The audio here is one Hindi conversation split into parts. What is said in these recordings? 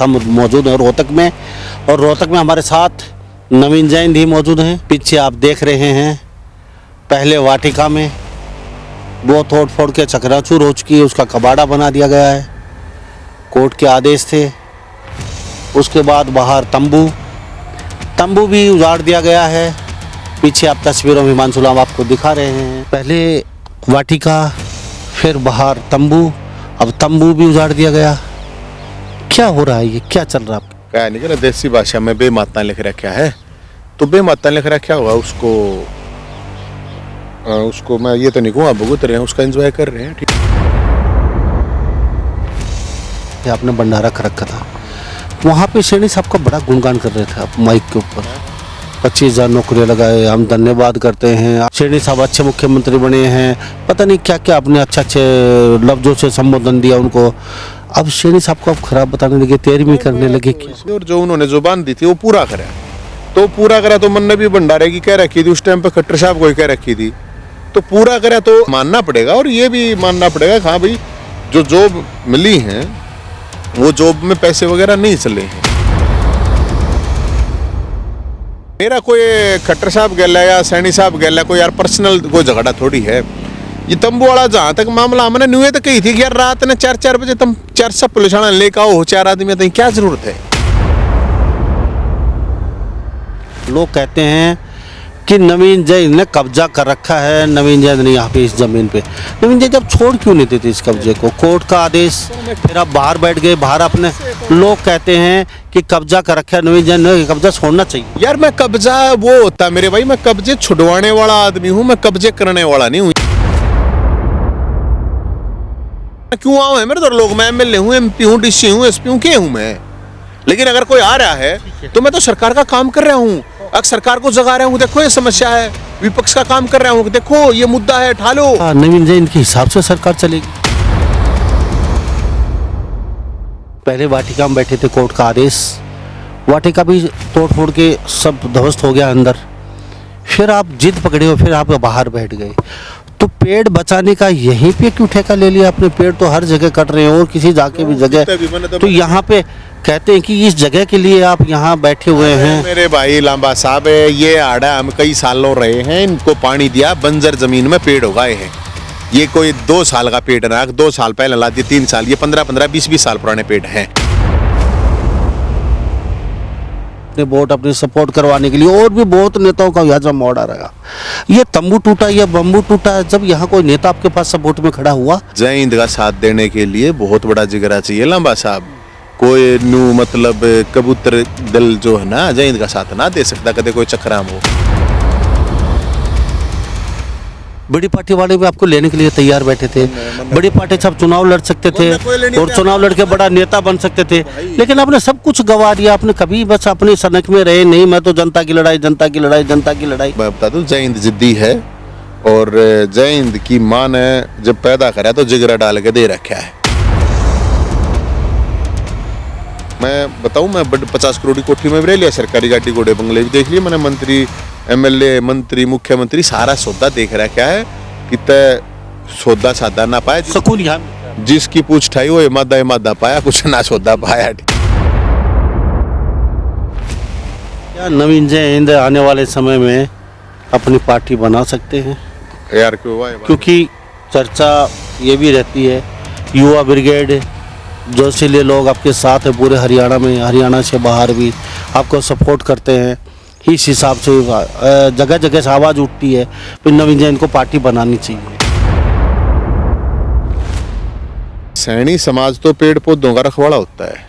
हम मौजूद हैं रोहतक में, और रोहतक में हमारे साथ नवीन जैन भी मौजूद हैं। पीछे आप देख रहे हैं पहले वाटिका में वो तोड़ फोड़ के चकनाचूर हो चुकी है, उसका कबाड़ा बना दिया गया है, कोर्ट के आदेश थे। उसके बाद बाहर तंबू भी उजाड़ दिया गया है। पीछे आप तस्वीरों में हिमांशु लांबा आपको दिखा रहे हैं, पहले वाटिका फिर बाहर तंबू, अब तंबू भी उजाड़ दिया गया। क्या हो रहा है, ये क्या चल रहा है? क्या नहीं कर देसी भाषा में बेमातना लिख रखा है, तो बेमातना लिख रखा होगा उसको मैं ये तो नहीं कहूँगा भुगत रहे हैं, उसका एंजॉय कर रहे हैं। ठीक है, आपने भंडारा कर रखा था वहाँ पे, सैनी साहब का बड़ा गुणगान कर रहे थे आप माइक के ऊपर। 25,000 नौकरियाँ लगाए, हम धन्यवाद करते हैं, सैनी साहब अच्छे मुख्यमंत्री बने हैं, पता नहीं क्या क्या आपने अच्छे लफ्जों से संबोधन दिया उनको। अब सैनी साहब को आप खराब बताने लगे, तेरहवीं करने लगे क्या? और जो उन्होंने जुबान दी थी वो पूरा करा, तो मन ने भी भंडारे की कह रखी थी, उस टाइम पे खट्टर साहब को ही कह रखी थी, तो पूरा करा तो मानना पड़ेगा। और ये भी मानना पड़ेगा हाँ भाई, जो जॉब मिली है वो जॉब में पैसे वगैरह नहीं चले हैं। मेरा कोई खट्टर साहब गैला या सैनी साहब गैला कोई यार पर्सनल कोई झगड़ा थोड़ी है। ये तंबू वाला जहाँ तक मामला हमने न्यूए तक कही थी कि यार रात ने 4 बजे तुम 4 सब पुलिस लेकर आओ 4 आदमी, तो क्या जरूरत है? लोग कहते हैं कि नवीन जैन ने कब्जा कर रखा है, नवीन जैन ने यहाँ पे इस जमीन पे। नवीन जैन जब छोड़ क्यों नहीं देते इस कब्जे को? कोर्ट का आदेश, फिर आप बाहर बैठ गए, बाहर अपने लोग कहते हैं कि कब्जा कर रखा है नवीन जैन ने, कब्जा छोड़ना चाहिए। यार मैं कब्जा वो होता मेरे भाई, मैं कब्जे छुड़वाने वाला आदमी हूँ, मैं कब्जे करने वाला नहीं हूँ। क्यों आऊँ है मेरे तो लोग, मैं एमएलए हूँ, एमपी हूँ, डीसी हूँ, एसपी हूँ, क्या हूँ मैं? लेकिन अगर कोई आ रहा है तो मैं तो सरकार का काम कर रहा हूँ, अगर सरकार को जगा रहा हूँ, देखो ये समस्या है, विपक्ष का काम कर रहा हूँ, देखो ये मुद्दा है, उठा लो। नवीन जैन के हिसाब से सरकार चलेगी। पहले वाटिका में बैठे थे, कोर्ट का आदेश, वाटिका भी तोड़ फोड़ के सब ध्वस्त हो गया अंदर, फिर आप जिद पकड़े हो, फिर आप बाहर बैठ गए। तो पेड़ बचाने का यहीं पे क्यों ठेका ले लिया आपने? पेड़ तो हर जगह कट रहे हैं, और किसी जाके भी जगह, तो यहाँ पे कहते हैं कि इस जगह के लिए आप यहाँ बैठे हुए हैं। मेरे भाई लांबा साहब, ये आड़ा हम कई सालों रहे हैं, इनको पानी दिया, बंजर जमीन में पेड़ उगाए हैं। ये कोई 2 साल का पेड़ ना, 2 साल पहले ला दिए, 3 साल, ये 15-15, 20-20 साल पुराने पेड़ हैं। वोट अपने सपोर्ट करवाने के लिए, और भी बहुत नेताओं का यहाँ मोड़ा रहा। ये तंबू टूटा या बम्बू टूटा, जब यहाँ कोई नेता आपके पास सपोर्ट में खड़ा हुआ? जय हिंद का साथ देने के लिए बहुत बड़ा जिगरा चाहिए लांबा साहब। कोई नू मतलब कबूतर दल जो है ना, जय हिंद का साथ ना दे सकता कदे कोई चक्राम हो। बड़ी पार्टी वाले भी आपको लेने के लिए तैयार बैठे थे, बड़ी पार्टी से आप चुनाव लड़ सकते थे और चुनाव लड़के बड़ा नेता बन सकते थे, लेकिन आपने सब कुछ गवा दिया। आपने कभी बस अपनी सनक में रहे नहीं, मैं तो जनता की लड़ाई, जनता की लड़ाई, जनता की लड़ाई। मैं बता दूं, जय हिंद जिद्दी है, और जय हिंद की मां ने जब पैदा करा तो जिगरा डाल के दे रखा है। मैं बताऊं, मैं 50 करोड़ की कोठी में रह लिया, सरकारी गाड़ी घोड़े बंगले भी देख लिए मैंने, मंत्री एमएलए मंत्री मुख्यमंत्री सारा सौदा देख रखा है, कितना सौदा सादा ना पाया। सुकून यहाँ जिसकी पूछ ठाई वो मादा पाया, कुछ ना सौदा पाया। क्या नवीन जैन आने वाले समय में अपनी पार्टी बना सकते हैं? यार क्योंकि चर्चा ये भी रहती है, युवा ब्रिगेड जो इसीलिए लोग आपके साथ है पूरे हरियाणा में, हरियाणा से बाहर भी आपको सपोर्ट करते हैं। इस हिसाब से जगह जगह से आवाज़ उठती है फिर नवीन जैन को पार्टी बनानी चाहिए। सैनी समाज तो पेड़ पौधों का रखवाला होता है,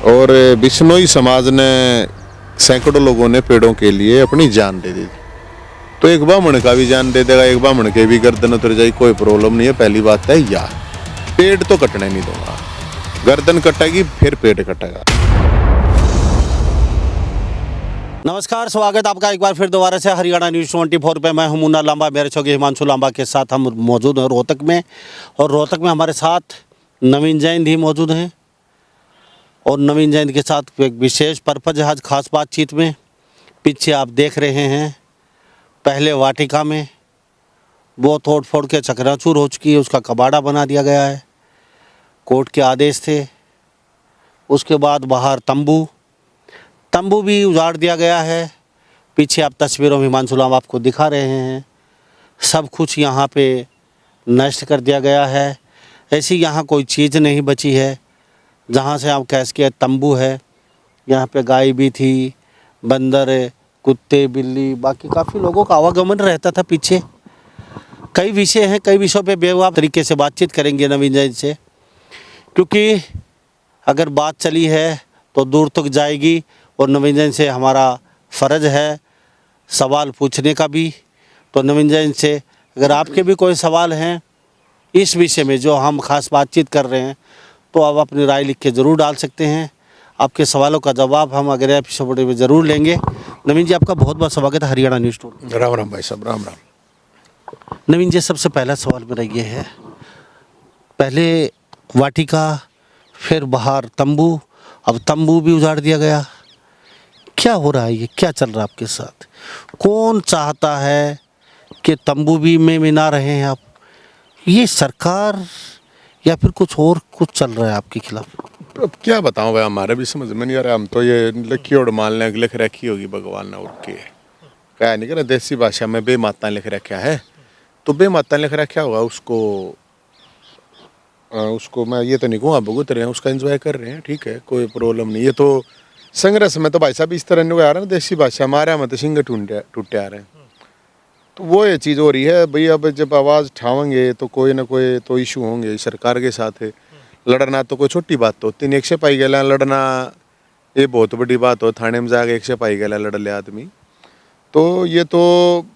और बिश्नोई समाज ने सैकड़ों लोगों ने पेड़ों के लिए अपनी जान दे दी, तो एक ब्राह्मण का भी जान दे देगा, एक ब्राह्मण के भी गर्दन उतर जाए, कोई प्रॉब्लम नहीं है। पहली बात है यार, पेड़ तो कटने नहीं दूंगा, गर्दन कटेगी फिर पेड़ कटेगा। नमस्कार, स्वागत आपका एक बार फिर दोबारा से हरियाणा न्यूज़ 24 पे। मैं हूं मुन्ना लांबा, मेरे छोटे हिमांशु लांबा के साथ हम मौजूद हैं रोहतक में, और रोहतक में हमारे साथ नवीन जैन भी मौजूद हैं, और नवीन जैन के साथ एक विशेष पर्पज है आज खास बातचीत में। पीछे आप देख रहे हैं पहले वाटिका में वो तोड़ फोड़ के चकनाचूर हो चुकी है, उसका कबाड़ा बना दिया गया है, कोर्ट के आदेश थे। उसके बाद बाहर तंबू भी उजाड़ दिया गया है। पीछे आप तस्वीरों में हिमांशु लाल आपको दिखा रहे हैं, सब कुछ यहाँ पे नष्ट कर दिया गया है। ऐसी यहाँ कोई चीज़ नहीं बची है। जहाँ से आप कह सके तंबू है, यहाँ पे गाय भी थी, बंदर, कुत्ते, बिल्ली, बाकी काफ़ी लोगों का आवागमन रहता था पीछे। कई विषय हैं, कई विषयों पे बेवाब तरीके से बातचीत करेंगे नवीन जैन से, क्योंकि अगर बात चली है तो दूर तक जाएगी और नवीन जैन से हमारा फ़र्ज है सवाल पूछने का भी। तो नवीन जैन से अगर आपके भी कोई सवाल हैं इस विषय में जो हम खास बातचीत कर रहे हैं, तो आप अपनी राय लिख के ज़रूर डाल सकते हैं। आपके सवालों का जवाब हम अगले एपिसोड में ज़रूर लेंगे। नवीन जी, आपका बहुत बहुत स्वागत है हरियाणा न्यूज़ टूर। राम राम भाई साहब, राम राम। नवीन जी, सबसे पहला सवाल मेरा ये है, पहले वाटिका, फिर बाहर तंबू, अब तंबू भी उजाड़ दिया गया। क्या हो रहा है, ये क्या चल रहा है आपके साथ? कौन चाहता है कि तंबू भी में ना रहे हैं आप? ये सरकार या फिर कुछ और कुछ चल रहा है आपके खिलाफ? अब क्या बताऊं भाई, हमारे भी समझ में नहीं आ रहा। हम तो ये लिखी और मानने लिख रखी होगी भगवान ने, और क्या नहीं करा, देसी भाषा में बेमाता लिख रखा है, तो बेमाता लिख रखा होगा उसको मैं ये तो नहीं कहूँगा भुगत रहे हैं, उसका एंजॉय कर रहे हैं, ठीक है, कोई प्रॉब्लम नहीं। ये तो संघर्ष में तो भाई साहब इस तरह नहीं आ रहा ना, देसी भाषा हमारे में तो सिंग टूटे आ रहे हैं। तो वो ये चीज़ हो रही है भाई। अब जब आवाज़ उठावेंगे तो कोई ना कोई तो इशू होंगे सरकार के साथ है। लड़ना तो कोई छोटी बात तो होती नहीं, 100 पाई गया लड़ना ये बहुत बड़ी बात हो। थाने में जाके 100 पाई गया लड़ ले आदमी, तो ये तो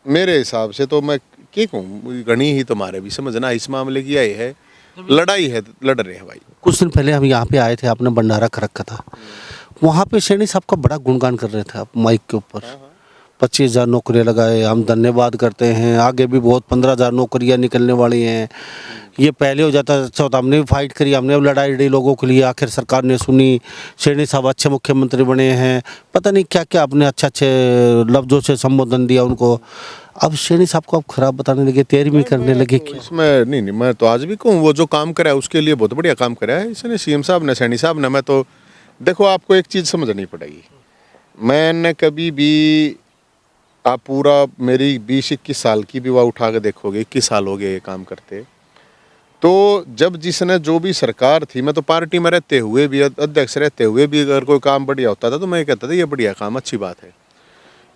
मेरे हिसाब से तो मैं क्या कहूँ, घनी ही तुम्हारे भी समझना इस मामले की यही है, लड़ाई है, लड़ रहे हैं भाई। कुछ दिन पहले हम यहाँ पे आए थे, आपने भंडारा कर रखा था, वहाँ पे सैनी साहब का बड़ा गुणगान कर रहे थे आप माइक के ऊपर। 25,000 नौकरियाँ लगाए, हम धन्यवाद करते हैं, आगे भी बहुत 15,000 नौकरियाँ निकलने वाली हैं। ये पहले हो जाता अच्छा होता, हमने भी फाइट करी, हमने भी लड़ाई लड़ी लोगों के लिए, आखिर सरकार ने सुनी, सैनी साहब अच्छे मुख्यमंत्री बने हैं, पता नहीं क्या क्या आपने अच्छे अच्छे लफ्ज़ों से संबोधन दिया उनको। अब सैनी साहब को आप खराब बताने लगे, तेरहवीं करने लगे क्या? इसमें नहीं, मैं तो आज भी कहूँ वो जो काम करा है उसके लिए बहुत बढ़िया काम करा है इसने, सीएम साहब ने, सैनी साहब ने। मैं तो देखो, आपको एक चीज़ समझनी पड़ेगी, मैंने कभी भी, आप पूरा मेरी 20-21 साल की भी वह उठा के देखोगे, 21 साल हो गए ये काम करते, तो जब जिसने जो भी सरकार थी, मैं तो पार्टी में रहते हुए भी, अध्यक्ष रहते हुए भी, अगर कोई काम बढ़िया होता था तो मैं कहता था ये बढ़िया काम, अच्छी बात है।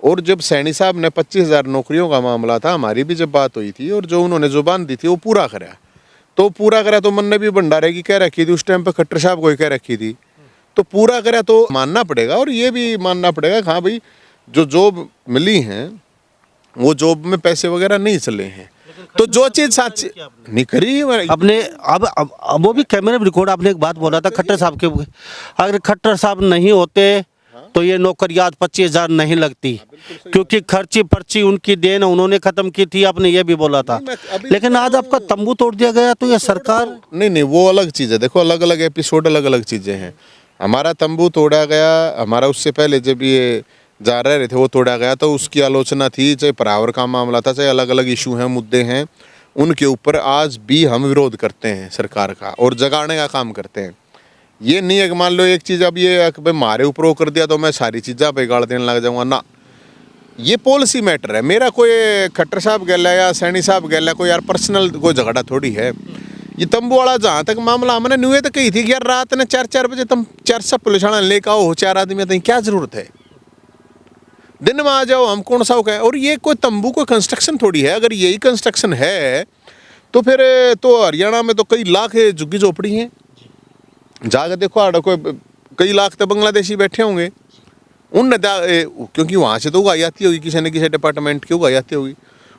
और जब सैनी साहब ने 25,000 नौकरियों का मामला था, हमारी भी जब बात हुई थी, और जो उन्होंने जुबान दी थी वो पूरा करा, तो मन ने भी भंडारे की कह रखी थी, उस टाइम पे खट्टर साहब को ही कह रखी थी, तो पूरा करा तो मानना पड़ेगा। और ये भी मानना पड़ेगा हाँ भाई, जो जॉब मिली हैं वो जॉब में पैसे वगैरह नहीं चले हैं, तो जो चीज सच नहीं करी आपने अब वो भी कैमरे में रिकॉर्ड, आपने एक बात बोला था खट्टर साहब के, अगर खट्टर साहब नहीं होते तो ये नौकरियां 25,000 नहीं लगती, क्योंकि खर्ची पर्ची उनकी देन उन्होंने खत्म की थी, आपने ये भी बोला था। लेकिन आज आपका तंबू तोड़ दिया गया, तो ये सरकार नहीं, वो अलग चीज़ है। देखो, अलग अलग एपिसोड, अलग अलग चीज़ें हैं। हमारा तंबू तोड़ा गया, हमारा उससे पहले जब ये जा रहे थे वो तोड़ा गया, तो उसकी आलोचना थी, चाहे परावर का मामला था, चाहे अलग अलग इशू हैं, मुद्दे हैं, उनके ऊपर आज भी हम विरोध करते हैं सरकार का और जगाने का काम करते हैं। ये नहीं है कि मान लो एक चीज़ अब ये मारे ऊपर वो कर दिया तो मैं सारी चीज़ें पे गाड़ देने लग जाऊँगा ना, ये पॉलिसी मैटर है। मेरा कोई खट्टर साहब गैला या सैनी साहब गैला कोई यार पर्सनल कोई झगड़ा थोड़ी है। ये तंबू वाला जहाँ तक मामला हमने न्यूए तो कही थी कि यार रात ने 4-4 बजे तुम 4 सब पुलिस लेकर आओ, 4 आदमी, तो क्या जरूरत है, दिन में आ जाओ, हम कौन सा हो। और ये कोई तंबू कोई कंस्ट्रक्शन थोड़ी है, अगर यही कंस्ट्रक्शन है तो फिर तो हरियाणा में तो कई लाख झुग्गी झोपड़ी हैं, जाकर देखो आड़ा कोई कई लाख तो बांग्लादेशी बैठे होंगे, उन क्योंकि वहाँ से तो उगाई जाती होगी, किसी न किसी डिपार्टमेंट की उगाई जाती होगी।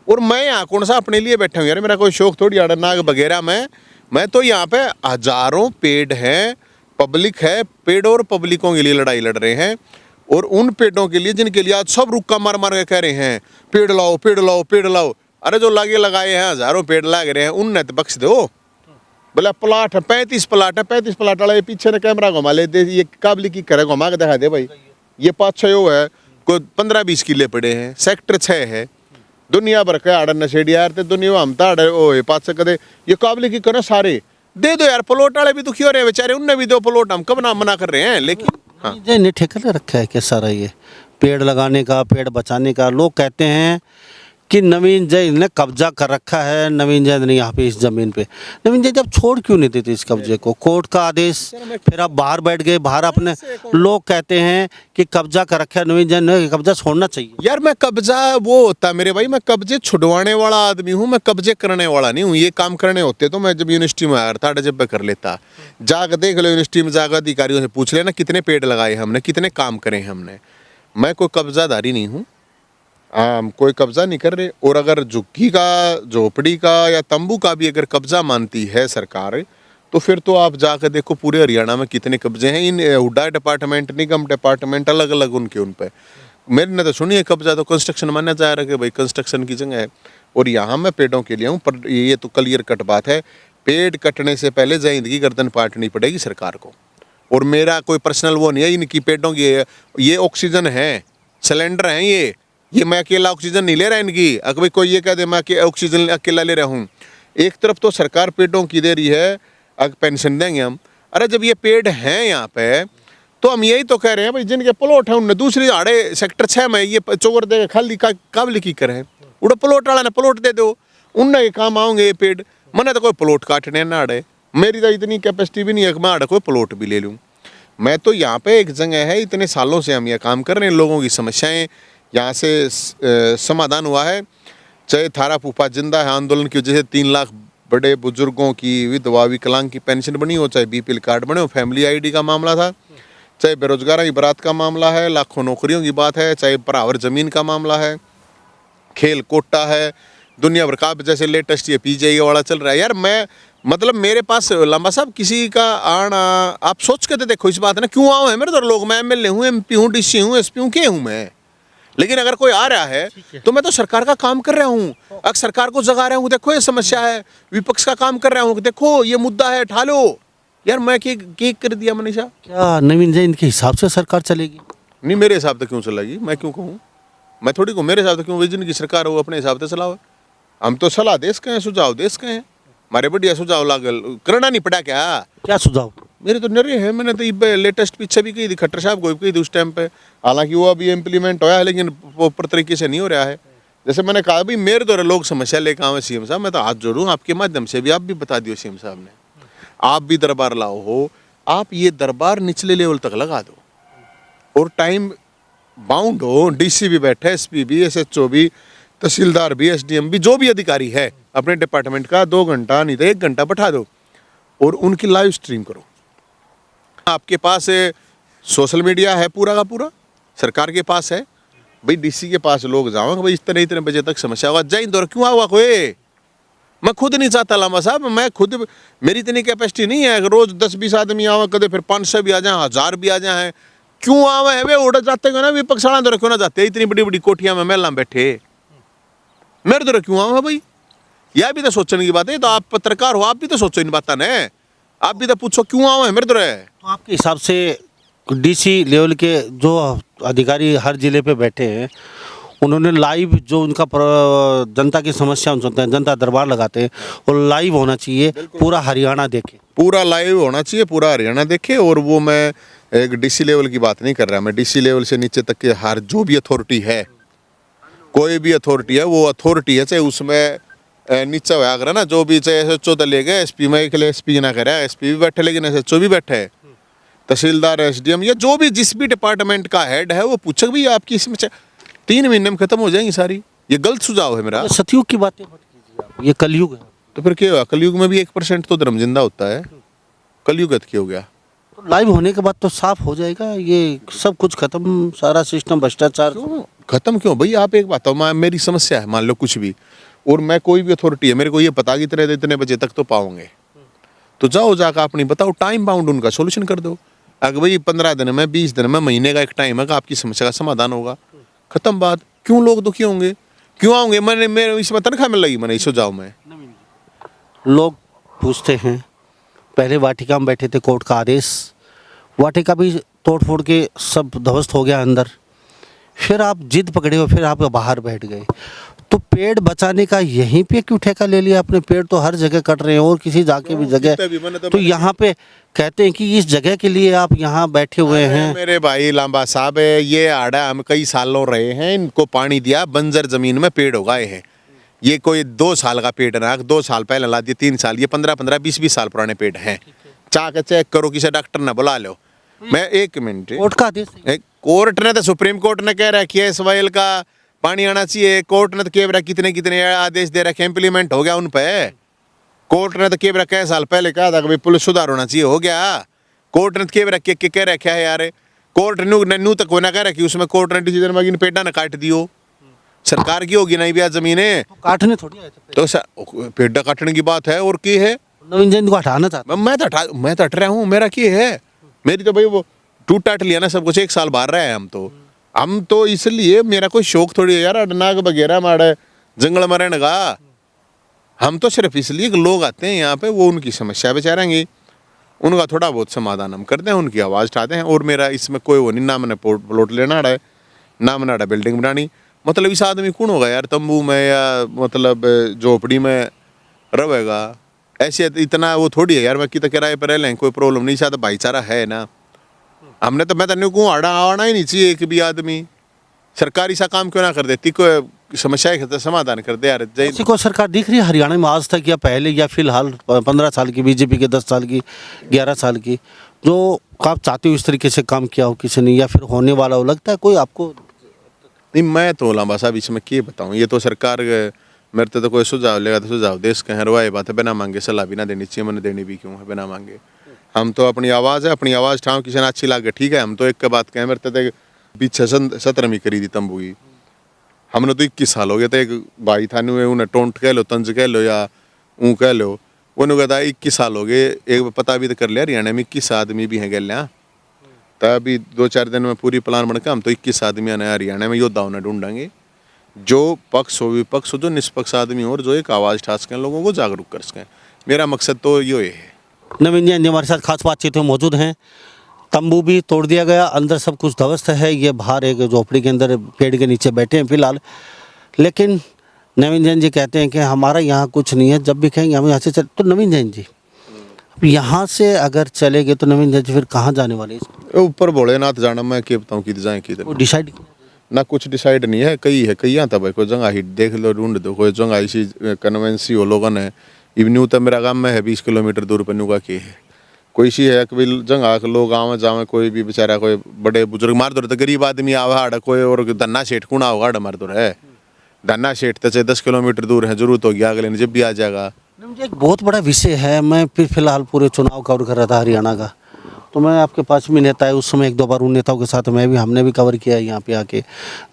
और मैं यहाँ कौन सा अपने लिए बैठा हूँ यार, मेरा कोई शौक थोड़ी आड़ा नाग वगैरह मैं तो यहाँ पे हजारों पेड़ हैं, पब्लिक है, पेड़ और पब्लिकों के लिए लड़ाई लड़ रहे हैं। और उन पेड़ों के लिए जिनके लिए आज सब रुक्का मार मार के कह रहे हैं पेड़ लाओ, पेड़ लाओ, पेड़ लाओ। अरे जो लागे लगाए हैं, हजारों पेड़ लग रहे हैं, उनने तो बख्श दो। बोला प्लाट है, 35 प्लाट है, 35 प्लाट वाला ये पीछे ने कैमरा घुमा ले दे, ये काबली की करे घुमा के दिखा दे भाई, ये 5-6 वो है, कोई 15-20 किले पड़े हैं, सेक्टर 6 है, दुनिया भर के आड़ नशेड़ी यार, दुनिया हम तो आड़ 5 कदे ये काबली की करे सारे दे दो यार, प्लॉट वाले भी दुखी हो रहे हैं बेचारे, उनने भी दो प्लॉट, हम कब ना मना कर रहे हैं, लेकिन हाँ। जय ने ठेका ले रखा है कि सारा ये पेड़ लगाने का, पेड़ बचाने का। लोग कहते हैं कि नवीन जैन ने कब्जा कर रखा है, नवीन जैन ने यहाँ पे इस ज़मीन पे। नवीन जैन जब छोड़ क्यों नहीं देते इस कब्जे को? कोर्ट का आदेश, फिर आप बाहर बैठ गए, बाहर अपने लोग कहते हैं कि कब्जा कर रखा है नवीन जैन ने, कब्जा छोड़ना चाहिए। यार मैं कब्जा वो होता है मेरे भाई, मैं कब्जे छुड़वाने वाला आदमी हूँ, मैं कब्जे करने वाला नहीं हूँ। ये काम करने होते तो मैं जब यूनिवर्सिटी में आया था जब मैं कर लेता। जाकर देख लो यूनिवर्सिटी में, जाकर अधिकारियों से पूछ लेना कितने पेड़ लगाए हमने, कितने काम करे हमने। मैं कोई कब्जादारी नहीं हूँ, कोई कब्जा नहीं कर रहे। और अगर झुग्गी का, झोपड़ी का या तंबू का भी अगर कब्जा मानती है सरकार, तो फिर तो आप जाकर देखो पूरे हरियाणा में कितने कब्जे हैं। इन हुड्डा डिपार्टमेंट, निगम डिपार्टमेंट अलग अलग उनके उन पे। मेरे ने तो सुनिए कब्जा तो कंस्ट्रक्शन मानना चाह रहा है कि भाई कंस्ट्रक्शन की जगह है, और यहाँ मैं पेड़ों के लिए हूँ। पर ये तो क्लियर कट बात है, पेड़ कटने से पहले जिंदगी गर्दन पाटनी पड़ेगी सरकार को। और मेरा कोई पर्सनल वो नहीं है, इनकी पेड़ों की ये ऑक्सीजन है, सिलेंडर हैं ये मैं अकेला ऑक्सीजन नहीं ले रहा इनकी। अगर कोई ये कह दे मैं ऑक्सीजन अकेला ले रहा हूँ, एक तरफ तो सरकार पेड़ों की दे रही है, अगर पेंशन देंगे हम। अरे जब ये पेड़ हैं यहाँ पे, तो हम यही तो कह रहे हैं भाई जिनके प्लॉट हैं उनने दूसरी आड़े सेक्टर 6 में ये चोर दे खाली काबली की करें, उड़ा प्लॉट वाला ने प्लॉट दे दो, उनने ये काम आओगे ये पेड़। मैंने तो कोई प्लॉट काटने ना आड़े, मेरी तो इतनी कैपेसिटी भी नहीं है कि मैं आड़े कोई प्लॉट भी ले लूँ। मैं तो यहाँ पे एक जगह है, इतने सालों से हम ये काम कर रहे हैं, लोगों की समस्याएं यहाँ से समाधान हुआ है। चाहे थारा फूफा जिंदा है आंदोलन की वजह से 3 लाख बड़े बुजुर्गों की विधवा विकलांग की पेंशन बनी हो, चाहे बीपीएल कार्ड बने हो, फैमिली आईडी का मामला था, चाहे बेरोजगारों की बारात का मामला है, लाखों नौकरियों की बात है, चाहे बराबर जमीन का मामला है, खेल कोटा है, दुनिया भर का जैसे लेटेस्ट ये पीजीआई वाला चल रहा है। यार मैं मतलब मेरे पास लंबा साहब किसी का आना, आप सोच के तो देखो इस बात ना, क्यों आओ है मेरे तो लोग, मैं एमएलए हूँ, एमपी हूँ, डीसी हूँ, एसपी हूँ, के हूँ मैं। लेकिन अगर कोई आ रहा है तो मैं तो सरकार का काम कर रहा हूँ, अगर सरकार को जगा रहा हूँ, देखो ये समस्या है, विपक्ष का काम कर रहा हूँ, देखो ये मुद्दा है, उठा लो। यार मैं क्या कर दिया मनीषा? क्या नवीन जैन के हिसाब से सरकार चलेगी? नहीं, मेरे हिसाब से क्यों चलेगी, मैं क्यों कहूँ, मैं थोड़ी कहूँ मेरे हिसाब से क्यों, विजन की सरकार हो अपने हिसाब से चलाओ। हम तो सलाह देश के हैं, सुझाव देश के हैं, हमारे बढ़िया सुझाव लागल करना नहीं पड़ा। क्या सुझाव? मेरे तो नरे है, मैंने तो लेटेस्ट पीछे भी कही थी, खट्टर साहब को भी कही थी उस टाइम पे, हालांकि वो अभी इम्प्लीमेंट होया है लेकिन प्रॉपर तरीके से नहीं हो रहा है। जैसे मैंने कहा भाई मेरे तो लोग समस्या लेकर आवे सीएम साहब, मैं तो हाथ जोड़ूँ आपके माध्यम से भी, आप भी बता दियो सीएम साहब ने, आप भी दरबार लाओ हो, आप ये दरबार निचले लेवल तक लगा दो और टाइम बाउंड हो, डीसी भी बैठे, एसपी भी, एसएचओ भी, तहसीलदार भी, एसडीएम भी, जो भी अधिकारी है अपने डिपार्टमेंट का 2 घंटा नहीं तो 1 घंटा बैठा दो और उनकी लाइव स्ट्रीम करो। आपके पास सोशल मीडिया है पूरा का पूरा, सरकार के पास है, भाई डीसी के पास लोग जाओगे भाई इतने बजे तक समस्या होगा, जय इंदौर क्यों हुआ कोई? मैं खुद नहीं चाहता लामा साहब, मैं खुद, मेरी इतनी कैपेसिटी नहीं है, रोज 10-20 आदमी आवे, कदे फिर 500 भी आ जाए, 1000 भी आ जाए, क्यों आवे है वे उड़ जाते हो ना, विपक्ष वाला दौर क्यों ना जाते, इतनी बड़ी बड़ी कोठियां में महिला बैठे, मेरे दौर क्यों आवे भाई? यह भी तो सोचने की बात है, तो आप पत्रकार हो, आप भी तो सोचो इन बात ने, आप भी तो पूछो क्यों आवे है मेरे दौर। तो आपके हिसाब से डीसी लेवल के जो अधिकारी हर जिले पे बैठे हैं, उन्होंने लाइव जो उनका जनता की समस्या सुनते हैं, जनता दरबार लगाते हैं, और लाइव होना चाहिए, पूरा हरियाणा देखे, पूरा लाइव होना चाहिए, पूरा हरियाणा देखे। और वो मैं एक डीसी लेवल की बात नहीं कर रहा, मैं डीसी लेवल से नीचे तक के हर जो भी अथॉरिटी है, कोई भी अथॉरिटी है, वो अथॉरिटी है, चाहे उसमें नीचे हुआ अगर ना, जो भी चाहे एसएचओ तो ले गए, एसपी में एसपी ना कह रहा है, एसपी भी बैठे लेकिन एसएचओ भी बैठे है, तहसीलदार, एसडीएम, या जो भी जिस भी डिपार्टमेंट का हेड है, वो पूछे भी आपकी इसमें 3 महीने में खत्म हो जाएंगी सारी। ये गलत सुझाव है मेरा। सतयुग की बातें मत कीजिए आप, ये कलयुग है। तो फिर क्या हुआ? कलयुग में भी 1% तो धर्म जिंदा होता है, कलयुग क्या हो गया? तो लाइव होने के बाद तो साफ हो जाएगा, ये सब कुछ खत्म, सारा सिस्टम भ्रष्टाचार खत्म क्यों भाई? आप एक बात हो, मेरी समस्या है मान लो कुछ भी, और मैं कोई भी अथॉरिटी है, मेरे को ये पता कि इतने बजे तक तो पाओगे, तो जाओ जाकर अपनी बताओ, टाइम बाउंड उनका सोल्यूशन कर दो। अगर भाई 15 दिन में, 20 दिन में, महीने का एक टाइम है कि आपकी समस्या का समाधान होगा, खत्म बात। क्यों लोग दुखी होंगे, क्यों आओगे? मैंने मेरे इसमें तनख्वाह मिल रही, मैंने इसे जाओ। मैं लोग पूछते हैं, पहले वाटिका में बैठे थे, कोर्ट का आदेश, वाटिका भी तोड़ फोड़ के सब ध्वस्त हो गया अंदर, फिर आप जिद पकड़े हो, फिर आप बाहर बैठ गए, तो पेड़ बचाने का यहीं पे क्यों ठेका ले लिया अपने? पेड़ तो हर जगह कट रहे हैं और किसी जाके भी जगह, तो यहाँ पे कहते हैं कि इस जगह के लिए आप यहाँ बैठे हुए हैं। मेरे भाई लांबा साहब, ये आड़ा हम कई सालों रहे हैं, इनको पानी दिया, बंजर जमीन में पेड़ उगाए हैं। ये कोई 2 साल का पेड़ ना, 2 साल पहले ला दिए, 3 साल, ये 15-15, 20-20 साल पुराने पेड़ हैं। चाह के चेक करो, किसी डॉक्टर ने बुला लो। मैं 1 मिनट, कोर्ट का आदेश है। कोर्ट ने तो, सुप्रीम कोर्ट ने कह रखी है इस वाइल का पानी आना चाहिए। कोर्ट ने तो कह रहा कितने कितने आदेश दे रखे, इम्प्लीमेंट हो गया उन पे। कोर्ट ने तो कह रहा कई साल पहले कहा था कि पुलिस सुधार होना चाहिए, हो गया। कोर्ट ने कह रखा कह रखा है यार, कोर्ट नू तक कोई ना कह रखी, उसमें कोर्ट ने डिसीजन में पेड़ा ने काट दियो। सरकार की होगी नहीं भी आज जमीनें, तो काटने थोड़ी आए थे। तो पेड़ा काटने की बात है और की है। नवीन जैन को हटाना चाहता मैं तो हट रहा हूँ, मेरा की है। मेरी तो भाई वो टूट टाट लिया ना सब कुछ, 1 साल बाहर रहे हैं हम तो इसलिए, मेरा कोई शौक थोड़ी है यार अडनाग वगैरह मारे जंगल में रहने का। हम तो सिर्फ इसलिए कि लोग आते हैं यहाँ पे, वो उनकी समस्या बेचारेंगे, उनका थोड़ा बहुत समाधान हम करते हैं, उनकी आवाज़ उठाते हैं। और मेरा इसमें कोई वो नहीं, ना मैंने प्लॉट लेना है, ना मैंने बिल्डिंग बनानी। मतलब इस आदमी कौन होगा यार तंबू में या मतलब झोपड़ी में रहेगा, ऐसे इतना वो थोड़ी है यार। मैं कितना किराए पर रह लें, कोई प्रॉब्लम नहीं, शायद भाईचारा है ना। हमने तो, मैं तो नहीं कहूँ आना ही नहीं चाहिए कि भी आदमी सरकारी सा काम क्यों ना कर देती, कोई समस्या है समाधान कर दे यार। किसी को सरकार दिख रही है हरियाणा में आज तक, या पहले या फिलहाल 15 साल की बीजेपी के, 10 साल की, 11 साल की, जो आप चाहते हो इस तरीके से काम किया हो किसी ने, या फिर होने वाला हो, लगता है कोई आपको? नहीं, मैं तो लांबा साहब इसमें क्या बताऊँ, ये तो सरकार मेरे तो कोई सुझाव लेगा तो सुझाव दे इसके हैं, रवाए बात है, बिना मांगे सलाह भी ना देनी चाहिए, मैंने देनी भी क्यों है बिना मांगे। हम तो अपनी आवाज़ है, अपनी आवाज़ ठाव, किसी ने अच्छी लगे ठीक है। हम तो एक के बात कहें, मेरे तो पीछे 17वीं करी थी तंबू की, हमने तो 21 साल हो गया। तो एक भाई था उन्हें टोंट कह लो, तंज कह लो, या ऊँ कह लो, उन्होंने कहा 21 साल हो गए। एक पता भी तो कर लिया, हरियाणा में 21 आदमी भी हैं गल, तभी 2-4 दिन में पूरी प्लान बन के हम तो 21 आदमी आने हरियाणा में योद्धाओं ने ढूंढेंगे, जो पक्ष हो विपक्ष हो, जो निष्पक्ष आदमी हो, और जो एक आवाज़ उठा सकें, लोगों को जागरूक कर सकें। मेरा मकसद तो ये है। नवीन जैन हमारे साथ खास बातचीत में मौजूद हैं। तंबू भी तोड़ दिया गया, अंदर सब कुछ ध्वस्त है, ये बाहर एक झोपड़ी के अंदर पेड़ के नीचे बैठे हैं फिलहाल। लेकिन नवीन जैन जी कहते हैं कि हमारा यहाँ कुछ नहीं है, जब भी कहेंगे हम यहाँ से चल। तो नवीन जैन जी, यहाँ से अगर चले गए तो नवीन जैन जी फिर कहाँ जाने वाले? ऊपर भोलेनाथ जाना, मैं क्या बताऊँ किधर जाए किधर, डिसाइड ना कुछ डिसाइड नहीं है। कई है, कई आता भाई, कोई जगह ही देख लो, ढूंढ दो, कोई जगह ऐसी कन्वेंसी हो लोगों ने। इवन्यू तो मेरा गाँव में है 20 किलोमीटर दूर पर, नुका की है कोई सी है कि जगह के लोग आवे जावे, कोई भी बेचारा कोई बड़े बुजुर्ग मार दो, तो गरीब आदमी आवा हाड़ कोई, और धन्ना सेठ कूणा होगा मार दो है। धन्ना सेठ तो चाहे 10 किलोमीटर दूर है, जरूरत होगी अगले ने जब भी आ जाएगा। एक बहुत बड़ा विषय है, मैं फिर फिलहाल पूरे चुनाव कवर कर रहा था हरियाणा का, तो मैं आपके पास भी नेता है, उस समय 1-2 बार उन नेताओं के साथ हमने भी कवर किया है यहाँ पे आके।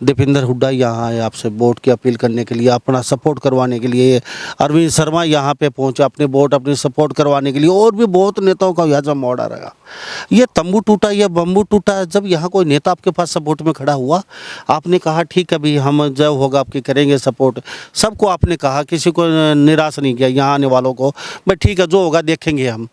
दीपेंद्र हुड्डा यहाँ आए आपसे वोट की अपील करने के लिए, अपना सपोर्ट करवाने के लिए। अरविंद शर्मा यहाँ पे पहुँचे अपने वोट अपनी सपोर्ट करवाने के लिए, और भी बहुत नेताओं का यहाँ जब मोड़ आ रहा। ये तंबू टूटा, ये बम्बू टूटा, जब यहाँ कोई नेता आपके पास सपोर्ट में खड़ा हुआ, आपने कहा ठीक है भाई, हम जब होगा आपकी करेंगे सपोर्ट। सबको आपने कहा, किसी को निराश नहीं किया यहाँ आने वालों को, भाई ठीक है जो होगा देखेंगे हम।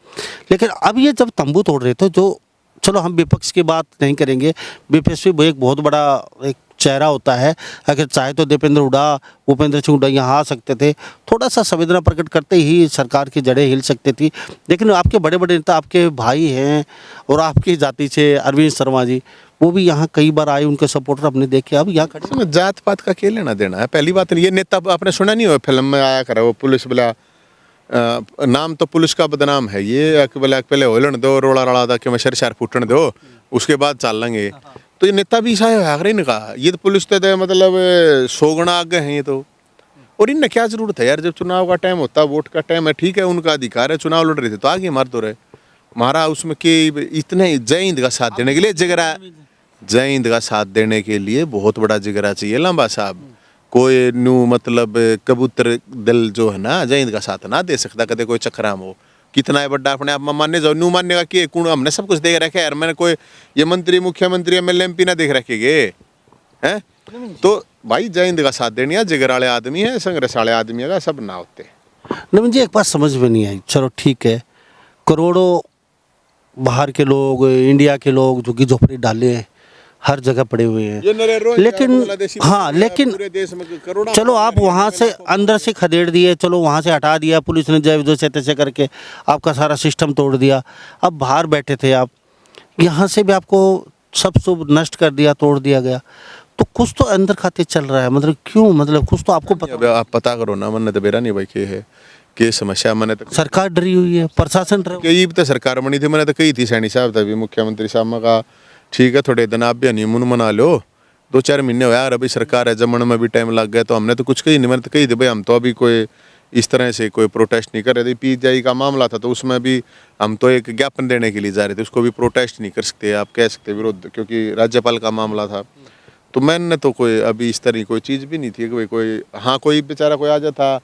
लेकिन अब ये जब तंबू तोड़ रहे थे, जो चलो हम विपक्ष की बात नहीं करेंगे, विपक्ष भी एक बहुत बड़ा एक चेहरा होता है, अगर चाहे तो दीपेंद्र हुड्डा, भूपेंद्र सिंह हुड्डा यहाँ आ सकते थे, थोड़ा सा संवेदना प्रकट करते ही सरकार की जड़ें हिल सकती थी। लेकिन आपके बड़े बड़े नेता आपके भाई हैं, और आपकी जाति से अरविंद शर्मा जी, वो भी यहाँ कई बार आए, उनके सपोर्टर अपने देखे, अब यहाँ खड़े। इसमें जात पात का क्या लेना देना है? पहली बात, ये नेता आपने सुना नहीं हो फिल्म में आया करा, वो पुलिस वाला नाम तो पुलिस का बदनाम है, ये पहले होलन दो, रोड़ा रड़ा था कि मैं शर फूटन दो, उसके बाद चल लेंगे। तो ये नेता भी ऐसा है इनका, ये तो पुलिस तो मतलब 100 गुना आगे हैं ये तो। और इनने क्या जरूरत है यार, जब चुनाव का टाइम होता, वोट का टाइम है, ठीक है उनका अधिकार है, चुनाव लड़ रहे थे तो आगे मार दो रहे, मारा उसमें कि इतने जय हिंद का साथ देने के लिए जिगरा, जय हिंद का साथ देने के लिए बहुत बड़ा जिगरा चाहिए लांबा साहब। कोई नू मतलब कबूतर दल जो है ना, जय हिंद का साथ ना दे सकता कदे कोई चक्राम हो, कितना है बड़ा अपने आप में मानने जाओ, नू मानने का कि कौन, हमने सब कुछ देख रखा है यार। मैंने कोई ये मंत्री मुख्यमंत्री MLA MP ना देख रखे हैं। तो भाई जय हिंद का साथ देनी, जिगर वाले आदमी है, संघर्ष वाले आदमी का सब ना होते। नवीन जी एक बात समझ में नहीं आई, चलो ठीक है, करोड़ों बाहर के लोग, इंडिया के लोग जो कि झोपड़ी डाले हैं, हर जगह पड़े हुए ये हैं। नरेंद्र लेकिन बांग्लादेशी हाँ, लेकिन पूरे देश में करोड़ों चलो आप वहाँ से अंदर से खदेड़ दिए, चलो वहाँ से हटा दिया पुलिस ने, जय जैसे तैसे करके आपका सारा सिस्टम तोड़ दिया। अब बाहर बैठे थे आप, यहाँ से भी आपको सब सब नष्ट कर दिया, तोड़ दिया गया, तो कुछ तो अंदर खाते चल रहा है। मतलब क्यों, मतलब कुछ तो आपको पता। अब आप पता करो ना, मन तो बेरा नहीं भाई के है के समस्या मैंने तो सरकार डरी हुई है, प्रशासन डरा। कई तो सरकार बनी थी, मैंने तो कही थी सैनी साहब तभी मुख्यमंत्री साहब ने कहा ठीक है थोड़े दिन आप भी हनीमून मना लो, 2-4 महीने हो यार, अभी सरकार है जमने में भी टाइम लग गया। तो हमने तो कुछ कही नहीं, मैंने तो कही थी भाई हम तो अभी कोई इस तरह से कोई प्रोटेस्ट नहीं कर रहे थे। पीजीआई का मामला था तो उसमें भी हम तो एक ज्ञापन देने के लिए जा रहे थे, उसको भी प्रोटेस्ट नहीं कर सकते, आप कह सकते विरोध, क्योंकि राज्यपाल का मामला था। तो मैंने तो कोई अभी इस तरह की कोई चीज़ भी नहीं थी कि भाई कोई, हाँ कोई बेचारा कोई आ जाता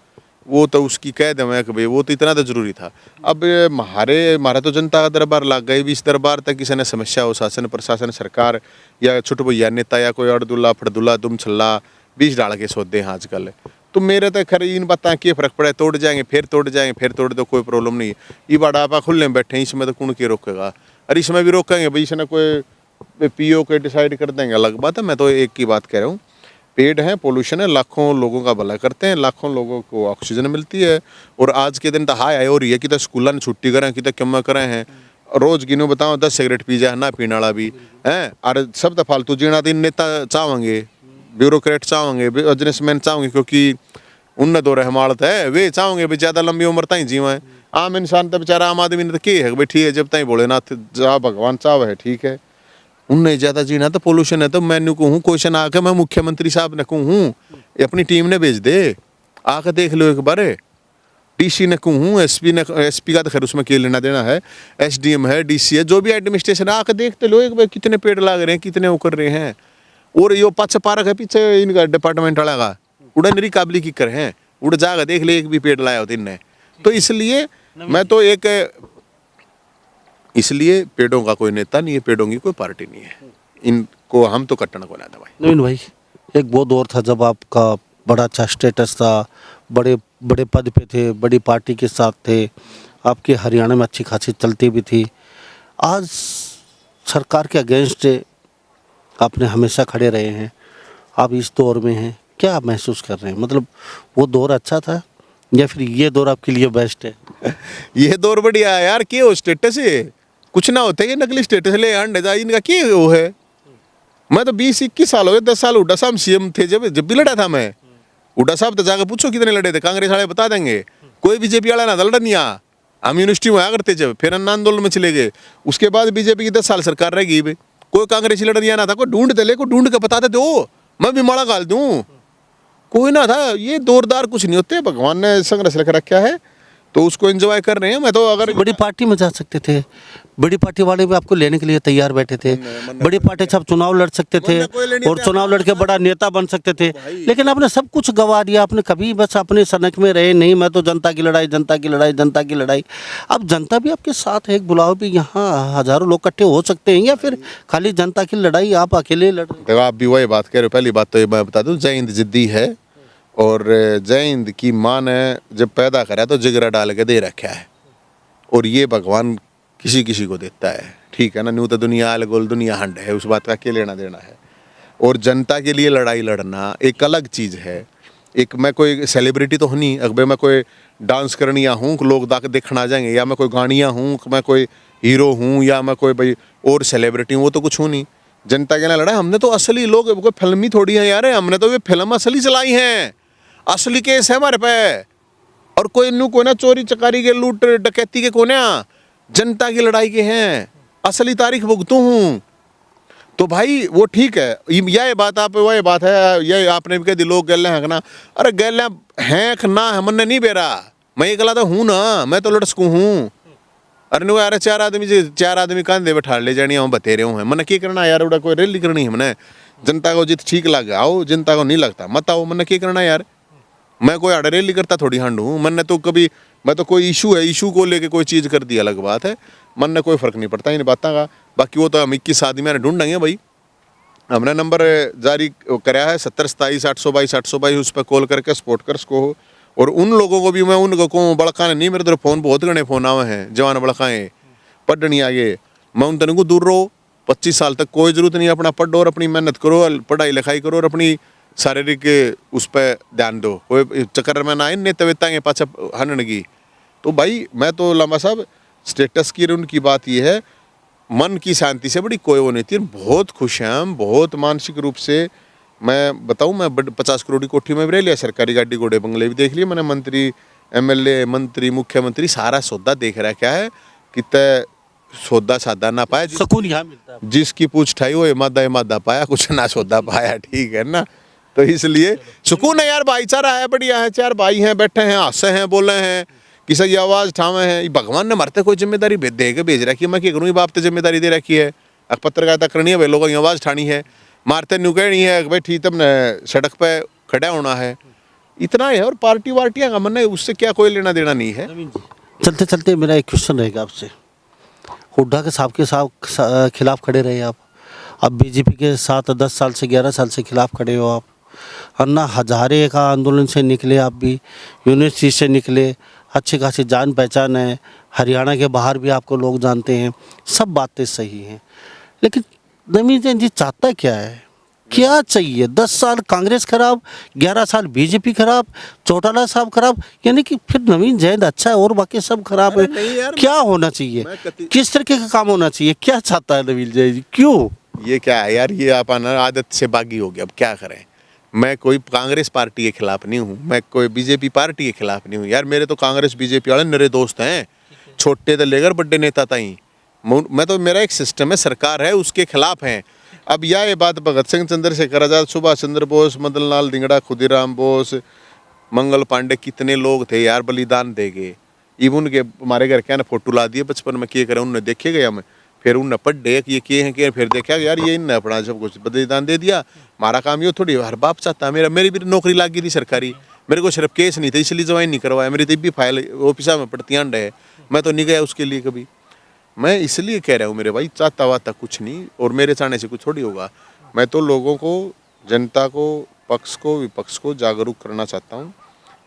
वो तो उसकी कह दे मैं कि भाई वो तो इतना तो जरूरी था। अब हमारा तो जनता का दरबार लग गई भी, इस दरबार तक किसी ने समस्या हो, शासन प्रशासन सरकार या छोटे भैया नेता या कोई अड़दुल्ला फड़दुल्ला दुम छल्ला बीच डाल के सोते हैं आजकल। तो मेरे तो खैर इन बातें क्या फर्क पड़ा, तोड़ जाएंगे फिर तोड़ जाएंगे फिर तोड़ दो, कोई प्रॉब्लम नहीं है। ये बड़ा आप खुले में बैठे हैं, इसमें तो कौन के रोकेगा। अरे इसमें भी रोकेंगे भाई, इसने कोई पीओ के डिसाइड कर देंगे, अलग बात है। मैं तो एक की बात कह रहा हूँ, पेड़ है, पोल्यूशन है, लाखों लोगों का भला करते हैं, लाखों लोगों को ऑक्सीजन मिलती है। और आज के दिन तो हाय आए हो रही है कि तो स्कूलों ने छुट्टी करें कि तो क्यों करें हैं, रोज गिनो बताओ 10 सिगरेट पी जाए ना पीने वाला भी है। और सब तो फालतू जीना दिन नेता चाहेंगे, ब्यूरोक्रेट चाहेंगे, बिजनेसमैन चाहेंगे, क्योंकि उनने दो रहमालत है, वे चाहेंगे भी ज़्यादा लंबी उम्र तक जीवा है। आम इंसान तो बेचारा आम आदमी ने तो क्या है भाई, ठीक है जब तक भोलेनाथ जा भगवान चाव है ठीक है, उनने ज़्यादा जीना तो पोल्यूशन है। तो मैंने कहूँ क्वेश्चन आके मैं मुख्यमंत्री साहब ने कहूँ अपनी टीम ने भेज दे, आके देख लो एक बार। डीसी ने कहूँ, एसपी ने, एसपी का तो खैर उसमें क्या लेना देना है, एसडीएम है, डीसी है, जो भी एडमिनिस्ट्रेशन है, आके देखते लो एक बार कितने पेड़ लग रहे हैं, कितने वो कर रहे हैं। और यो पाँच पार्क है पीछे इनका डिपार्टमेंट वाला का, उड़ा नरी काबली की कर हैं, उड़ जाकर देख ले एक भी पेड़ लाया होता इनने। तो इसलिए मैं तो इसलिए पेड़ों का कोई नेता नहीं है, पेड़ों की कोई पार्टी नहीं है, इनको हम तो कट्टन को ना दबाए। नवीन भाई, एक वो दौर था जब आपका बड़ा अच्छा स्टेटस था, बड़े बड़े पद पे थे, बड़ी पार्टी के साथ थे, आपके हरियाणा में अच्छी खासी चलती भी थी। आज सरकार के अगेंस्ट आपने हमेशा खड़े रहे हैं, आप इस दौर में हैं, क्या आप महसूस कर रहे हैं? मतलब वो दौर अच्छा था या फिर ये दौर आपके लिए बेस्ट है? ये दौर बढ़िया है यार, क्या हो स्टेटस है, कुछ ना होता है ये नकली स्टेटस ले अंडे जा, इनका क्या वो है। मैं तो 20-21 साल हो गए, 10 साल हुड्डा साहब सीएम थे, जब भी लड़ा था मैं, हुड्डा साहब तो जाकर पूछो कितने लड़े थे, कांग्रेस वाले बता देंगे, कोई बीजेपी वाला ना लड़ा नहीं आ। हम यूनिवर्सिटी में आया करते जब, फिर अन्ना आंदोलन में चले गए, उसके बाद बीजेपी की 10 साल सरकार रहेगी, कोई कांग्रेसी लड़ नहीं आना था, कोई ढूंढते ले, कोई ढूंढ के बताते दो, मैं भी माड़ा गाल दूँ, कोई ना था। ये दौरदार कुछ नहीं होते, भगवान ने संघर्ष रख रखा है तो उसको एंजॉय कर रहे हैं। मैं तो अगर बड़ी पार्टी में जा सकते थे, बड़ी पार्टी वाले भी आपको लेने के लिए तैयार बैठे थे, बड़ी पार्टी से आप चुनाव लड़ सकते थे और चुनाव लड़ के बड़ा नेता बन सकते थे, लेकिन आपने सब कुछ गवा दिया। आपने कभी बस अपने सनक में रहे नहीं, मैं तो जनता की लड़ाई, जनता की लड़ाई, जनता की लड़ाई। अब जनता भी आपके साथ है, एक बुलाओ भी, यहाँ हजारों लोग इकट्ठे हो सकते हैं, या फिर खाली जनता की लड़ाई आप अकेले लड़ रहे? देखो आप भी वही बात कह रहे हो, पहली बात तो ये मैं बता दूं, जय हिंद जिद्दी है, और जय हिंद की माँ ने जब पैदा करा तो जिगरा डाल के दे रखा है, और ये भगवान किसी किसी को देता है, ठीक है ना। न्यू तो दुनिया आल गोल दुनिया हंड है, उस बात का क्या लेना देना है। और जनता के लिए लड़ाई लड़ना एक अलग चीज़ है। एक मैं कोई सेलिब्रिटी तो नहीं, अगर मैं कोई डांस करनिया हूँ लोग देखना आ जाएंगे, या मैं कोई गानिया हूँ, मैं कोई हीरो हूँ, या मैं कोई भाई और सेलिब्रिटी हूँ, वो तो कुछ हूँ नहीं। जनता के लिए लड़ा, हमने तो असली लोग, कोई फिल्मी थोड़ी है यार, हमने तो ये फिल्म असली चलाई हैं, असली केस है हमारे पे। और कोई नू को ना चोरी चकारी के, लूट डकैती के कोने, जनता की लड़ाई के हैं, असली तारीख भुगतू हूँ। तो भाई वो ठीक है, यह बात आप वही बात है, ये आपने भी कह दी लोग गैल हैं ना, अरे गैल हैं ना, हमने नहीं बेरा, मैं एकला तो हूँ ना, मैं तो लड़सकू हूँ। अरे नो यार, चार आदमी कांधे बैठा ले जानी हम बतेरे हूँ, मैंने क्या करना यार, उड़ा कोई रैली करनी है हमने, जनता को जित ठीक लगे आओ, जनता को नहीं लगता मत आओ, मैंने क्या करना यार। मैं कोई आड़ रैली करता थोड़ी हांड हूँ, मैंने तो कभी, मैं तो कोई इशू है, इशू को लेके कोई चीज़ कर दी अलग बात है, मन ने कोई फ़र्क नहीं पड़ता इन बातों का। बाकी वो तो हम 21 आदमी ढूंढेंगे भाई, हमने नंबर जारी कराया है 70 27 822 822, उस पर कॉल करके सपोर्ट कर सको। और उन लोगों को भी मैं उनको कहूँ, बड़काने नहीं, मेरे तो फ़ोन बहुत घने फ़ोन आए हैं, जवान बड़काएँ पढ़नी आगे, मैं उन तन को दूर रहो, 25 साल तक कोई जरूरत नहीं, अपना पढ़ो और अपनी मेहनत करो, पढ़ाई लिखाई करो और अपनी शारीरिक उस पर ध्यान दो, कोई चक्कर में ना आए नेता के पाछा हनन की। तो भाई मैं तो लामा साहब स्टेटस की उनकी बात ये है, मन की शांति से बड़ी कोई वो नहीं थी, बहुत खुश हैं हम, बहुत मानसिक रूप से। मैं बताऊं, मैं 50 करोड़ की कोठी में भी रह लिया, सरकारी गाड़ी घोड़े बंगले भी देख लिए मैंने, मंत्री MLA मंत्री मुख्यमंत्री सारा सौदा देख रहा है। क्या है कितने सौदा सादा ना पाया, सुकून यहाँ मिलता है। जिसकी पूछ ठाई वो मादा पाया, कुछ ना सौदा पाया, ठीक है ना। तो इसलिए सुकून है यार, भाईचारा है, बढ़िया है, 4 भाई हैं, बैठे हैं, हंसे हैं, बोले हैं, किसी की आवाज ठावे हैं। भगवान ने मरते कोई जिम्मेदारी दे के भेज रखी है, मैं क्या करूँ, बाप तो जिम्मेदारी दे रखी है, पत्रकारिता करनी है, वे लोगों की आवाज ठानी है, मारते न्यू कहनी है भाई ठीक तुमने सड़क पे खड़ा होना है, इतना है। और पार्टी वार्टियां का मन है, उससे क्या कोई लेना देना नहीं है। नवीन जी, चलते चलते मेरा एक क्वेश्चन रहेगा आपसे। हुड्डा के साहब खिलाफ खड़े रहे आप, अब बीजेपी के साथ 10 साल से 11 साल से खिलाफ खड़े हो आप। अन्ना हजारे का आंदोलन से निकले आप भी, यूनिवर्सिटी से निकले, अच्छी खासी जान पहचान है, हरियाणा के बाहर भी आपको लोग जानते हैं, सब बातें सही हैं। लेकिन नवीन जैन जी चाहता क्या है, क्या चाहिए? 10 साल कांग्रेस खराब, 11 साल बीजेपी खराब, चौटाला साहब खराब, यानी कि फिर नवीन जैन अच्छा है और बाकी सब खराब है। नहीं यार, क्या होना चाहिए, किस तरीके का काम होना चाहिए, क्या चाहता है नवीन जैन जी, क्यों? ये क्या है यार, ये आप आदत से बागी हो गया, अब क्या करें। मैं कोई कांग्रेस पार्टी के खिलाफ नहीं हूँ, मैं कोई बीजेपी पार्टी के खिलाफ नहीं हूँ यार, मेरे तो कांग्रेस बीजेपी वाले मेरे दोस्त हैं, छोटे तो लेकर बड़े नेता ताई। मैं तो, मेरा एक सिस्टम है, सरकार है, उसके खिलाफ हैं। अब ये बात भगत सिंह, चंद्रशेखर आजाद, सुभाष चंद्र बोस, मदन लाल धिंगड़ा, खुदीराम बोस, मंगल पांडे, कितने लोग थे यार बलिदान दे गए। इवन के हमारे घर क्या ना फोटो ला दिए बचपन में, किए करें उनने देखे गया मैं, फिर उनने पढ़े कि ये किए हैं कि, फिर देखा यार ये इनने अपना सब कुछ बलिदान दे दिया। हमारा काम ये थोड़ी, हर बाप चाहता है, मेरी भी नौकरी लग गई थी सरकारी, मेरे को सिर्फ केस नहीं था इसलिए ज्वाइन नहीं करवाया, मेरी तब भी फाइल ऑफिसा में पड़ती है, मैं तो नहीं गया उसके लिए कभी। मैं इसलिए कह रहा हूँ मेरे भाई, चाहता वाता कुछ नहीं, और मेरे चाहने से कुछ थोड़ी होगा। मैं तो लोगों को, जनता को, पक्ष को विपक्ष को जागरूक करना चाहता हूँ,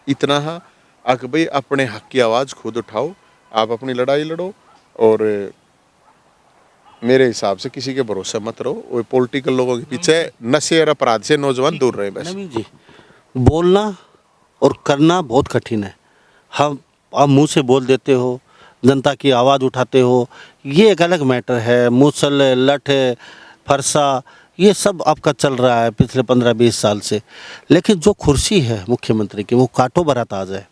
इतना है कि भाई अपने हक की आवाज़ खुद उठाओ, आप अपनी लड़ाई लड़ो, और मेरे हिसाब से किसी के भरोसे मत रहो, वो पॉलिटिकल लोगों के पीछे नशे और अपराध से नौजवान दूर रहे बस। नवीन जी, बोलना और करना बहुत कठिन है। आप मुंह से बोल देते हो, जनता की आवाज़ उठाते हो, ये एक अलग मैटर है। मूसल, लठ, फरसा, ये सब आपका चल रहा है पिछले 15-20 साल से। लेकिन जो कुर्सी है मुख्यमंत्री की, वो कांटों भरा ताज है,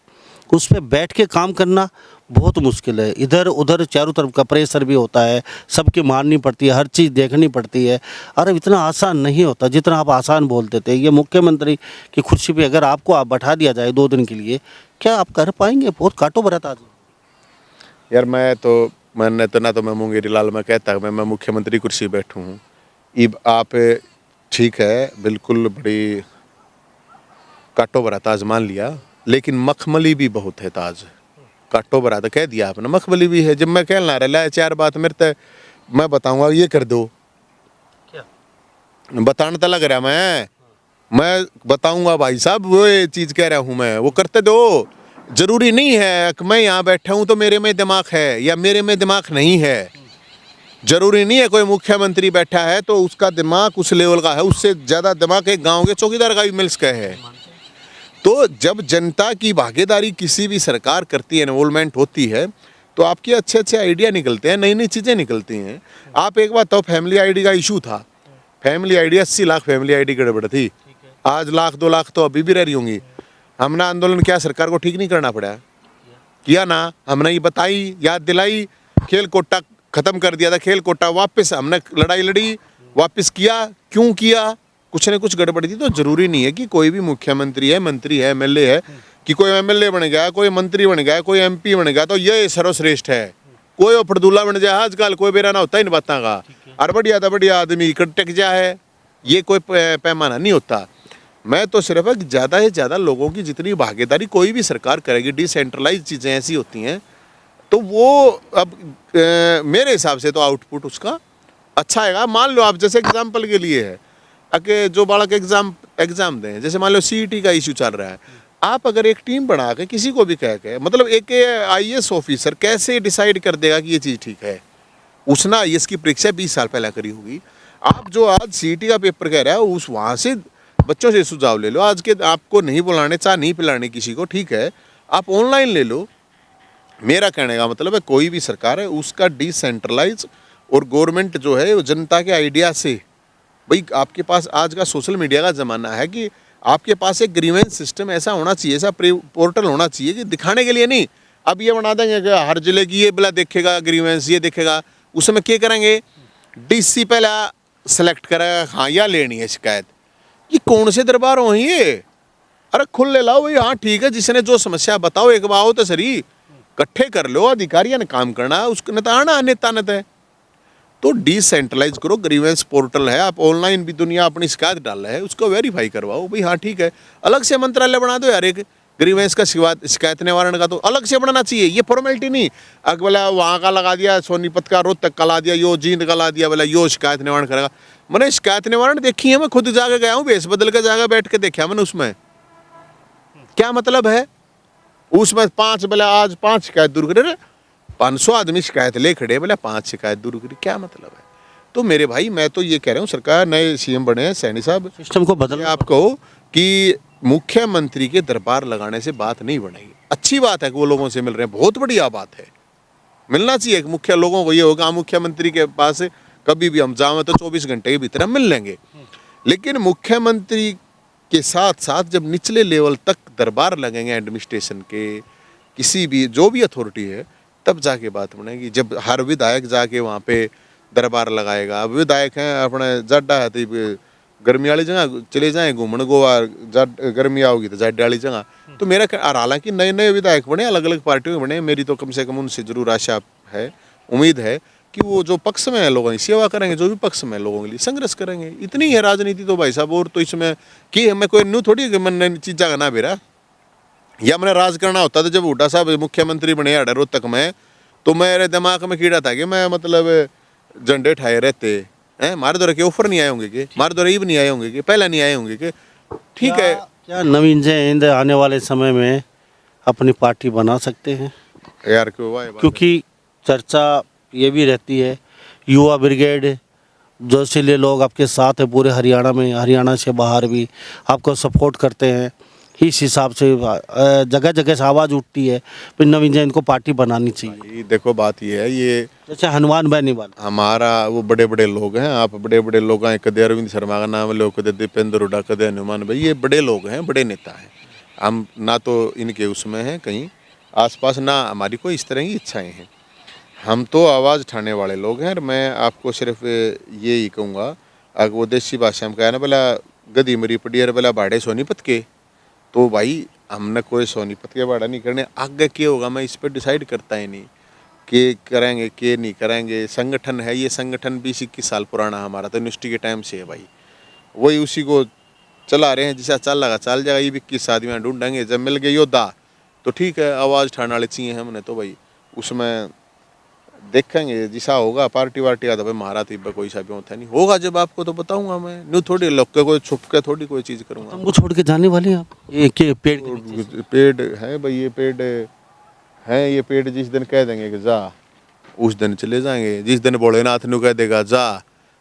उस पर बैठ के काम करना बहुत मुश्किल है। इधर उधर चारों तरफ का प्रेशर भी होता है, सबकी माननी पड़ती है, हर चीज़ देखनी पड़ती है। अरे इतना आसान नहीं होता जितना आप आसान बोलते थे। ये मुख्यमंत्री की कुर्सी पे अगर आपको आप बैठा दिया जाए 2 दिन के लिए, क्या आप कर पाएंगे? बहुत कांटों भरा ताज है। यार मैंने तो ना तो मैं मुंगेरी लाल में कहता मैं मुख्यमंत्री कुर्सी बैठूँ हूँ। अब आप ठीक है, बिल्कुल बड़ी काटो भरा ताज मान लिया, लेकिन मखमली भी बहुत है ताज। काटो भरा तो कह दिया आपने, मखमली भी है। जब मैं कहना रहा 4 बात मेरे तो मैं बताऊंगा, ये कर दो, क्या बताने तो लग रहा मैं बताऊंगा भाई साहब, वो ये चीज़ कह रहा हूँ मैं, वो करते दो। जरूरी नहीं है कि मैं यहाँ बैठा हूँ तो मेरे में दिमाग है या मेरे में दिमाग नहीं है। जरूरी नहीं है कोई मुख्यमंत्री बैठा है तो उसका दिमाग उस लेवल का है, उससे ज़्यादा दिमाग एक गांव के चौकीदार का भी मिल सका है। तो जब जनता की भागीदारी किसी भी सरकार करती है, इन्वॉल्वमेंट होती है, तो आपके अच्छे अच्छे आइडिया निकलते हैं, नई नई चीज़ें निकलती हैं। आप एक बात तो, फैमिली आईडी का इशू था, family ID 80 lakh family ID गड़बड़ थी, आज 1-2 लाख तो अभी भी रह रही होंगी। हमने आंदोलन किया, सरकार को ठीक नहीं करना पड़ा, किया ना, हमने ये बताई, याद दिलाई, खेल कोटा खत्म कर दिया था, खेल कोटा वापस हमने लड़ाई लड़ी, वापस किया। क्यों किया? कुछ न कुछ गड़बड़ी थी। तो जरूरी नहीं है कि कोई भी मुख्यमंत्री है, मंत्री है, MLA है, कि कोई MLA बन गया, कोई मंत्री बन गया, कोई MP बन गया तो ये सर्वश्रेष्ठ है। कोई वो फरदुल्ला बन जाए, आजकल कोई बेरा ना होता इन बातों का, और बढ़िया आदमी टिक जाए, ये कोई पैमाना नहीं होता। मैं तो सिर्फ ज़्यादा से ज़्यादा लोगों की जितनी भागीदारी कोई भी सरकार करेगी, डिसेंट्रलाइज चीज़ें ऐसी होती हैं, तो वो अब मेरे हिसाब से तो आउटपुट उसका अच्छा आएगा। मान लो आप, जैसे एग्जाम्पल के लिए है कि जो बालक एग्जाम दें, जैसे मान लो CET का इशू चल रहा है, आप अगर एक टीम बना के किसी को भी कह के, मतलब एक IAS ऑफिसर कैसे डिसाइड कर देगा कि ये चीज़ ठीक है? उसने आईएएस की परीक्षा 20 साल पहले करी होगी। आप जो आज सीईटी का पेपर कह रहा है उस वहाँ से बच्चों से सुझाव ले लो। आज के आपको नहीं बुलाने चाहे नहीं पिलाने किसी को, ठीक है, आप ऑनलाइन ले लो। मेरा कहने का मतलब है कोई भी सरकार है उसका डिसेंट्रलाइज और गवर्नमेंट जो है वो जनता के आइडिया से, भाई आपके पास आज का सोशल मीडिया का ज़माना है कि आपके पास एक ग्रीवेंस सिस्टम ऐसा होना चाहिए, ऐसा पोर्टल होना चाहिए कि दिखाने के लिए नहीं। अब ये बना देंगे कि हर जिले की ये बला देखेगा ग्रीवेंस, ये देखेगा, उसमें क्या करेंगे, डीसी पहला सेलेक्ट करेगा, हाँ या लेनी है शिकायत। ये कौन से दरबार हो ये? अरे खुले लाओ भाई, हाँ ठीक है, जिसने जो समस्या बताओ एक बार आओ तो सही, इकट्ठे कर लो, अधिकारियों ने काम करना है, उसको नताना नेता नत है। तो डिसेंट्रलाइज करो, ग्रीवेंस पोर्टल है, आप ऑनलाइन भी दुनिया अपनी शिकायत डाल रहा है, उसको वेरीफाई करवाओ भाई, हाँ ठीक है। अलग से मंत्रालय बना दो यार, एक ग्रीवेंस का शिकायत निवारण का तो अलग से बनाना चाहिए, ये फॉर्मेलिटी नहीं। अगर बोला वहाँ का लगा दिया, सोनीपत का रोहतक का ला दिया, यो जींद का ला दिया, बोला यो शिकायत निवारण करेगा। मैंने शिकायत निवारण देखी है, मैं खुद जाकर गया हूँ, भेस बदल के जाकर बैठ के देखा मैंने, उसमें क्या मतलब है। उसमें 5 बोला आज 5 शिकायत दूर करे, 500 आदमी शिकायत ले खड़े, बोला 5 शिकायत दूर करी, क्या मतलब है। तो मेरे भाई मैं तो ये कह रहा हूँ, सरकार नए सीएम बने हैं सैनी साहब, सिस्टम को बदल। आप कहो कि मुख्यमंत्री के दरबार लगाने से बात नहीं बनेगी। अच्छी बात है कि वो लोगों से मिल रहे हैं, बहुत बढ़िया बात है, मिलना चाहिए। मुख्य लोगों को ये होगा मुख्यमंत्री के पास कभी भी हम जाएं तो 24 घंटे के भीतर हम मिल लेंगे, लेकिन मुख्यमंत्री के साथ साथ जब निचले लेवल तक दरबार लगेंगे एडमिनिस्ट्रेशन के, किसी भी जो भी अथॉरिटी है, तब जाके बात बनेगी। जब हर विधायक जाके वहाँ पे दरबार लगाएगा, अब विधायक हैं अपने जाडा है तो गर्मी वाली जगह चले जाएं घूमने, गोवा गर्मी आओगी तो जाडे वाली जगह। तो मेरा और हालांकि नए नए विधायक बने, अलग अलग पार्टियों में बने, मेरी तो कम से कम उनसे जरूर आशा है, उम्मीद है कि वो जो पक्ष में है लोगों की सेवा करेंगे, जो भी पक्ष में है लोगों के लिए संघर्ष करेंगे। इतनी है राजनीति तो भाई साहब, और तो इसमें कि हमें कोई न्यू थोड़ी कि मैंने चीज़ा का ना बेरा, या मैंने राज करना होता था। जब हुड्डा साहब मुख्यमंत्री बने अडर रोहतक में, तो मेरे दिमाग में कीड़ा था कि मैं मतलब झंडे ठाए रहते हैं, मारे द्वारा के ऑफर नहीं आए होंगे, कि मारे द्वारा भी नहीं आए होंगे, कि पहले नहीं आए होंगे, कि ठीक है। क्या नवीन जयंत आने वाले समय में अपनी पार्टी बना सकते हैं? यार क्यों, क्योंकि चर्चा ये भी रहती है, युवा ब्रिगेड जो इसलिए लोग आपके साथ है पूरे हरियाणा में, हरियाणा से बाहर भी आपको सपोर्ट करते हैं, इस हिसाब से जगह जगह से आवाज़ उठती है फिर नवीन जयंत को पार्टी बनानी चाहिए। देखो बात ये है, ये जैसे हनुमान बेनीवाल हमारा वो बड़े बड़े लोग हैं, आप बड़े बड़े लोग हैं, कदे अरविंद शर्मा का नाम लो, कदे दीपेंद्र हुड्डा, कदे हनुमान भाई, ये बड़े लोग हैं, बड़े नेता हैं। हम ना तो इनके उसमें हैं कहीं आसपास, ना हमारी कोई इस तरह की इच्छाएं हैं, हम तो आवाज़ उठाने वाले लोग हैं। और मैं आपको सिर्फ ये ही कहूँगा, अगर वो देसी भाषा में कहा ना, बोला गदी मरी पड़ी और बोला बाड़े सोनीपत के, तो भाई हमने कोई सोनीपत के बाड़ा नहीं करने, आगे क्या होगा मैं इस पर डिसाइड करता ही नहीं, कि करेंगे कि नहीं करेंगे। संगठन है, ये संगठन 20-21 साल पुराना हमारा, तो यूनिवर्सिटी के टाइम से है भाई, वही उसी को चला रहे हैं, जिसे चल लगा चल जाएगा। ये 21 आदमी ढूंढेंगे, जब मिल गए योद्धा तो ठीक है, आवाज़ उठाने वाले चाहिए हमने, तो भाई उसमें देखेंगे जिसा होगा। पार्टी वार्टी का तो भाई महारा तो कोई सा भी होता नहीं होगा, जब आपको तो बताऊंगा मैं, न्यू थोड़ी लोग के कोई छुप के थोड़ी कोई चीज़ करूँगा। हमको छोड़ के जाने वाले हैं आप? ये के पेड़ पेड़ है भाई, ये पेड़ है, ये पेड़ जिस दिन कह देंगे कि जा उस दिन चले जाएंगे, जिस दिन भोलेनाथ ने कह देगा जा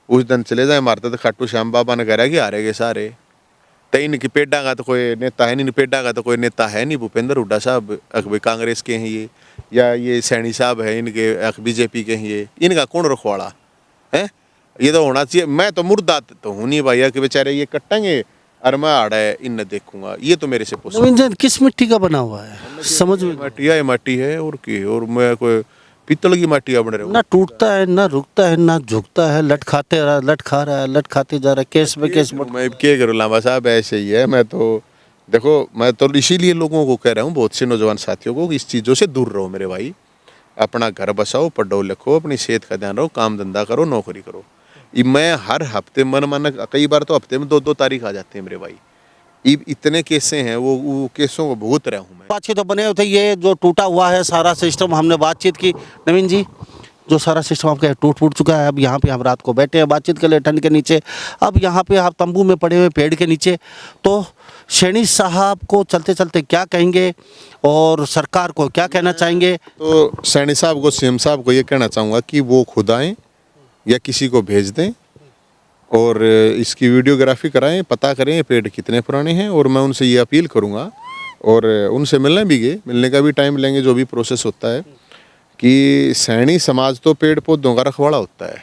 उस दिन चले जाए। मारते तो खाटू श्याम बाबा ने कह कि हारेगे सारे, तो इनकी पेडा का तो कोई नेता है नहीं, पेडा का तो कोई नेता है नहीं। भूपेंद्र हुड्डा साहब अकबे कांग्रेस के हैं ये, या ये सैनी साहब है इनके बीजेपी के हैं ये, इनका कौन रखवाड़ा है? ये तो होना चाहिए। मैं तो मुर्दा तो हूँ नहीं भैया कि बेचारे ये कटेंगे और मैं आड़ा है इन देखूंगा, ये तो मेरे से पूछ। नवीन जयंत किस मिट्टी का बना हुआ है समझ में? माटी है और की, और मैं कोई पीतल की माटियाँ बन रहे हो, ना टूटता है, ना रुकता है, ना झुकता है, लट खा रहा है, लट खाते जा रहा है, केस में केस। मैं क्या करूँ लामा साहब, ऐसे ही है। मैं तो देखो, मैं तो इसीलिए लोगों को कह रहा हूँ, बहुत से नौजवान साथियों को, इस चीज़ों से दूर रहो मेरे भाई। अपना घर बसाओ, पढ़ो लिखो, अपनी सेहत का ध्यान रखो, काम धंधा करो, नौकरी करो। मैं हर हफ्ते मन कई बार तो हफ्ते में 2-2 तारीख आ जाते हैं मेरे भाई। इतने केसें हैं, वो केसों को भुगत रहा हूँ मैं। बातचीत तो बने थे, ये जो टूटा हुआ है सारा सिस्टम, हमने बातचीत की। नवीन जी, जो सारा सिस्टम आपका टूट फूट चुका है। अब यहाँ पे हम रात को बैठे हैं बातचीत के लिए ठंड के नीचे। अब यहाँ पे आप तंबू में पड़े हुए पेड़ के नीचे। तो सैनी साहब को चलते चलते क्या कहेंगे और सरकार को क्या कहना चाहेंगे? तो सैनी साहब को, सीएम साहब को ये कहना चाहूँगा कि वो खुद आएँ या किसी को भेज दें और इसकी वीडियोग्राफी कराएं, पता करें ये पेड़ कितने पुराने हैं। और मैं उनसे ये अपील करूँगा और उनसे मिलने भी गए, मिलने का भी टाइम लेंगे, जो भी प्रोसेस होता है, कि सैनी समाज तो पेड़ पौधों का रखवाला होता है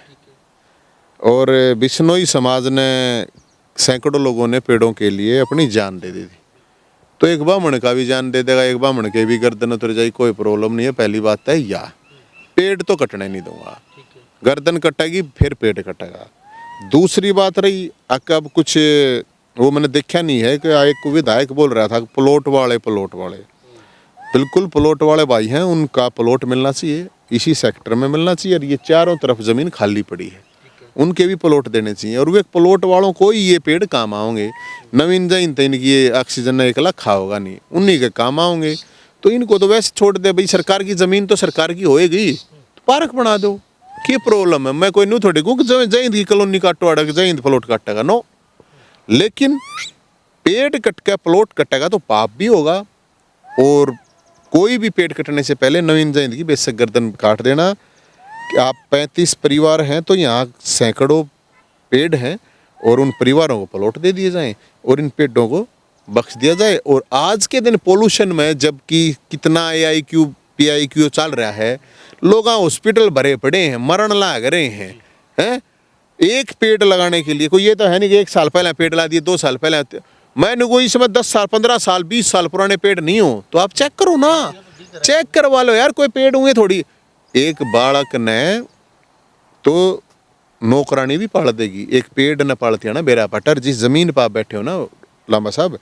और बिश्नोई समाज ने सैकड़ों लोगों ने पेड़ों के लिए अपनी जान दे दी थी। तो एक ब्राह्मण का भी जान दे देगा, एक ब्राह्मण के भी गर्दन उतर जाए, कोई प्रॉब्लम नहीं है। पहली बात है या पेड़ तो कटने नहीं दूंगा, गर्दन कटेगी फिर पेड़ कटेगा। दूसरी बात रही, अब कुछ वो मैंने देखा नहीं है कि एक विधायक बोल रहा था प्लॉट वाले बिल्कुल प्लॉट वाले भाई हैं, उनका प्लॉट मिलना चाहिए, इसी सेक्टर में मिलना चाहिए। और ये चारों तरफ ज़मीन खाली पड़ी है, उनके भी प्लॉट देने चाहिए। और वे प्लॉट वालों को ही ये पेड़ काम आओगे। नवीन जैन तो इनकी ये ऑक्सीजन एक लखा होगा नहीं, उन्हीं के काम आओगे। तो इनको तो वैसे छोड़ दे भाई, सरकार की ज़मीन तो सरकार की होएगी, तो पार्क बना दो, क्या प्रॉब्लम है? मैं कोई नहीं थोड़ी कहूँ कि जैन की कॉलोनी काटो अड़क जैन प्लॉट काटेगा, नो। लेकिन पेड़ कट के प्लॉट कटेगा तो पाप भी होगा। और कोई भी पेड़ कटने से पहले नवीन जैन की बेशक गर्दन काट देना। कि आप 35 परिवार हैं तो यहाँ सैकड़ों पेड़ हैं और उन परिवारों को प्लॉट दे दिए जाएं और इन पेड़ों को बख्श दिया जाए। और आज के दिन पोल्यूशन में जबकि कितना AIQ PIQ चल रहा है, लोग हॉस्पिटल भरे पड़े हैं, मरण लाग रहे हैं। एक पेड़ लगाने के लिए कोई ये तो है नहीं कि 1 साल पहले पेड़ ला दिए, 2 साल पहले। मैंने कोई इसमें 10 साल 15 साल 20 साल पुराने पेड़ नहीं हो तो आप चेक करो ना, चेक करवा लो यार, कोई पेड़ हुए थोड़ी। एक बालक ने तो नौकरानी भी पाल देगी, एक पेड़ न पालती है ना बेरा पटर। जिस जमीन पर आप बैठे हो ना लामा साहब,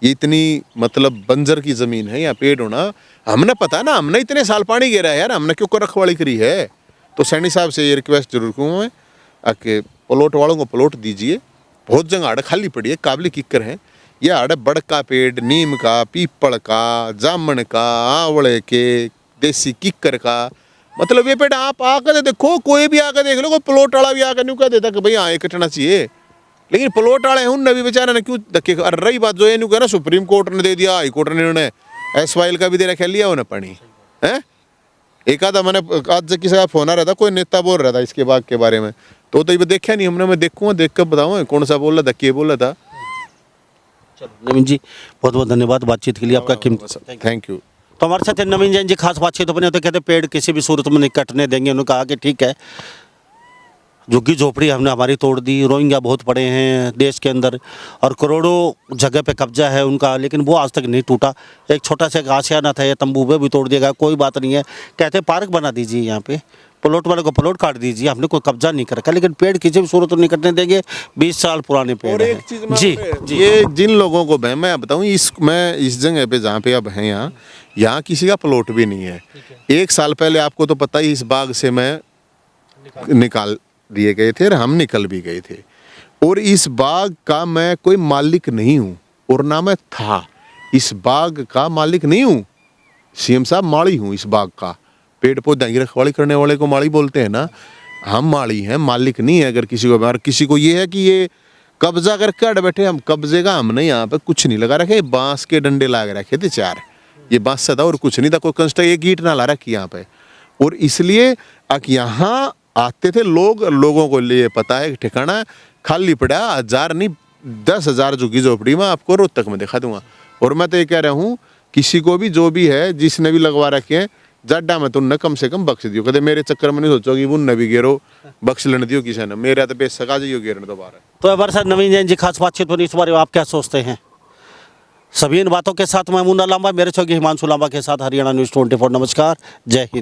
ये इतनी मतलब बंजर की जमीन है, यहाँ पेड़ होना हमने पता ना, हमने इतने साल पानी गिरा है यार, हमने क्यों रखवाली करी है। तो सैनी साहब से ये रिक्वेस्ट जरूर करूँ मैं, आके प्लॉट वालों को प्लॉट दीजिए। बहुत जगह आड़ खाली पड़ी है, काबिल किक्कर है। यह आड़ बड़ का पेड़, नीम का, पीपल का, जामन का, आंवले के, देसी किक्कर का, मतलब ये पेड़ आप आकर देखो, कोई भी आकर देख लो, कोई प्लॉट वाला भी आकर नहीं कह देता कि भाई हाँ ये कटना चाहिए। लेकिन प्लॉट वाले हैं उनने भी बेचारा ने क्यों धक्के। और रही बात जो ये नहीं कहना सुप्रीम कोर्ट ने दे दिया, हाई कोर्ट ने उन्होंने SYL का भी दे रखा, लिया उन्हें पानी है। एक आधा मैंने आज किसी का फोन आ रहा था, कोई नेता बोल रहा था इसके बाग के बारे में, तो ये देखा नहीं हमने। मैं देखूंगा, देख कर बताऊँ कौन सा बोल रहा था, क्या बोल रहा था। चलो नवीन जी, बहुत बहुत धन्यवाद बातचीत के लिए आपका कीमती। Thank you. तो हमारे साथ नवीन जैन जी खास बातचीत बने होते, कहते पेड़ किसी भी सूरत में नहीं कटने देंगे। उन्होंने कहा कि ठीक है, झुग्गी झोपड़ी हमने हमारी तोड़ दी, रोहिंग्या बहुत पड़े हैं देश के अंदर और करोड़ों जगह पे कब्जा है उनका, लेकिन वो आज तक नहीं टूटा। एक छोटा सा आशियाना था, ये तंबू पे भी तोड़ दिया गया, कोई बात नहीं है। कहते पार्क बना दीजिए, यहाँ पे प्लॉट वाले को प्लॉट काट दीजिए, हमने कोई कब्जा नहीं कर रखा, लेकिन पेड़ किसी भी सूरत में नहीं कटने देंगे। 20 साल पुराने पेड़ और हैं। एक चीज जी, ये जिन लोगों को मैं बताऊं, मैं इस जगह पे जहाँ पे अब हैं, यहाँ किसी का प्लॉट भी नहीं है। 1 साल पहले आपको तो पता ही, इस बाग से मैं निकाल दिए गए थे और हम निकल भी गए थे। और इस बाग का मैं कोई मालिक नहीं हूँ और ना मैं था, इस बाग का मालिक नहीं हूँ। CM साहब माली हूँ इस बाग का। पेड़ पौधे की रखवाली करने वाले को माली बोलते हैं ना, हम माली हैं, मालिक नहीं है। अगर किसी को ये है कि ये कब्जा करके अड़ बैठे, हम कब्जे का हमने यहाँ पे कुछ नहीं लगा रखे, बांस के डंडे लगा रखे थे 4, ये बांस से था और कुछ नहीं था, कोई कंस्ट्रक्ट एक ईंट ना ला रखी यहाँ पे। और इसलिए यहाँ आते थे लोगों को लिए पता है ठिकाना खाली पड़ा, 1000 नहीं 10,000 झुग्गी झोपड़ी में आपको रोहतक में दिखा दूंगा। और मैं तो ये कह रहा हूँ, किसी को भी जो भी है जिसने भी लगवा रखे हैं जाडा में, तो उनने कम से कम बख्श दियो। कहते मेरे चक्कर में नहीं सोचो कि उनने भी गेरो बख्श लेने दियो किसी ने, मेरा तो बेसका जाइयो गेरने दोबारा। तो हमारे साथ नवीन जैन जी खास बातचीत बनी, इस बारे में आप क्या सोचते हैं? सभी इन बातों के साथ मैं मुन्ना लांबा, मेरे छोगी हिमांशु लांबा के साथ हरियाणा न्यूज़ 24। नमस्कार, जय हिंद।